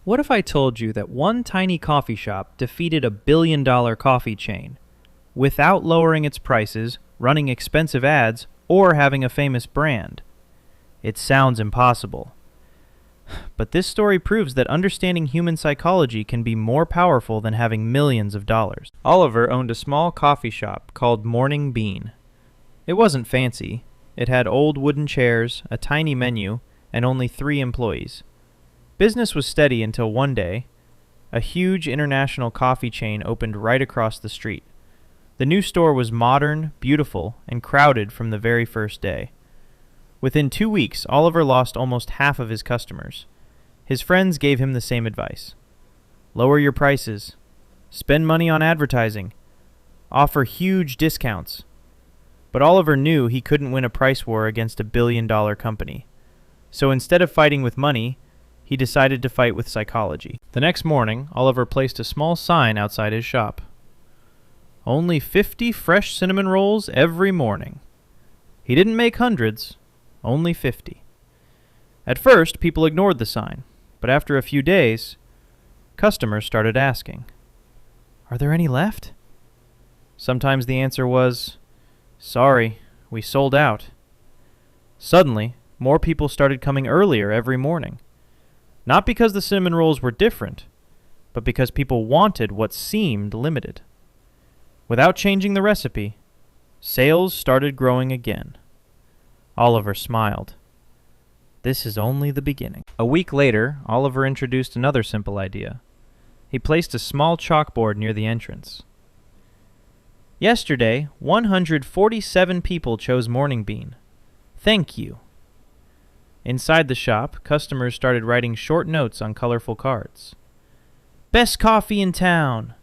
What if I told you that one tiny coffee shop defeated a $1 billion coffee chain without lowering its prices, running expensive ads, or having a famous brand? It sounds impossible. But this story proves that understanding human psychology can be more powerful than having millions of dollars. Oliver owned a small coffee shop called Morning Bean. It wasn't fancy. It had old wooden chairs, a tiny menu, and only 3 employees. Business was steady until one day, a huge international coffee chain opened right across the street. The new store was modern, beautiful, and crowded from the very first day. Within 2 weeks, Oliver lost almost half of his customers. His friends gave him the same advice. Lower your prices. Spend money on advertising. Offer huge discounts. But Oliver knew he couldn't win a price war against a $1 billion company. So instead of fighting with money, he decided to fight with psychology. The next morning, Oliver placed a small sign outside his shop. Only 50 fresh cinnamon rolls every morning. He didn't make hundreds, only 50. At first, people ignored the sign, but after a few days, customers started asking, "Are there any left?" Sometimes the answer was, "Sorry, we sold out." Suddenly, more people started coming earlier every morning. Not because the cinnamon rolls were different, but because people wanted what seemed limited. Without changing the recipe, sales started growing again. Oliver smiled. This is only the beginning. A week later, Oliver introduced another simple idea. He placed a small chalkboard near the entrance. Yesterday, 147 people chose Morning Bean. Thank you. Inside the shop, customers started writing short notes on colorful cards. Best coffee in town.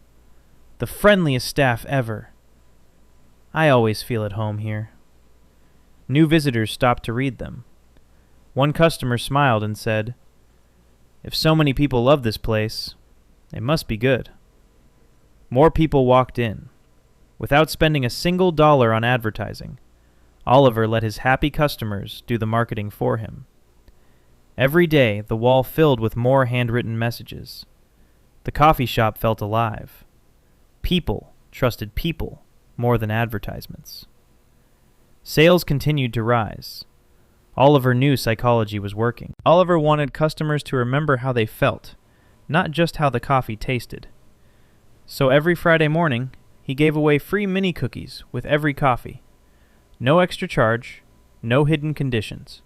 The friendliest staff ever. I always feel at home here. New visitors stopped to read them. One customer smiled and said, "If so many people love this place, it must be good." More people walked in. Without spending a single dollar on advertising, Oliver let his happy customers do the marketing for him. Every day, the wall filled with more handwritten messages. The coffee shop felt alive. People trusted people more than advertisements. Sales continued to rise. Oliver knew psychology was working. Oliver wanted customers to remember how they felt, not just how the coffee tasted. So every Friday morning, he gave away free mini cookies with every coffee. No extra charge, no hidden conditions.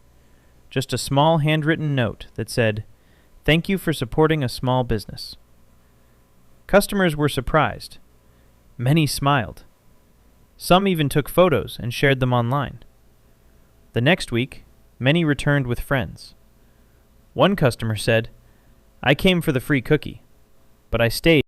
Just a small handwritten note that said, "Thank you for supporting a small business." Customers were surprised. Many smiled. Some even took photos and shared them online. The next week, many returned with friends. One customer said, "I came for the free cookie, but I stayed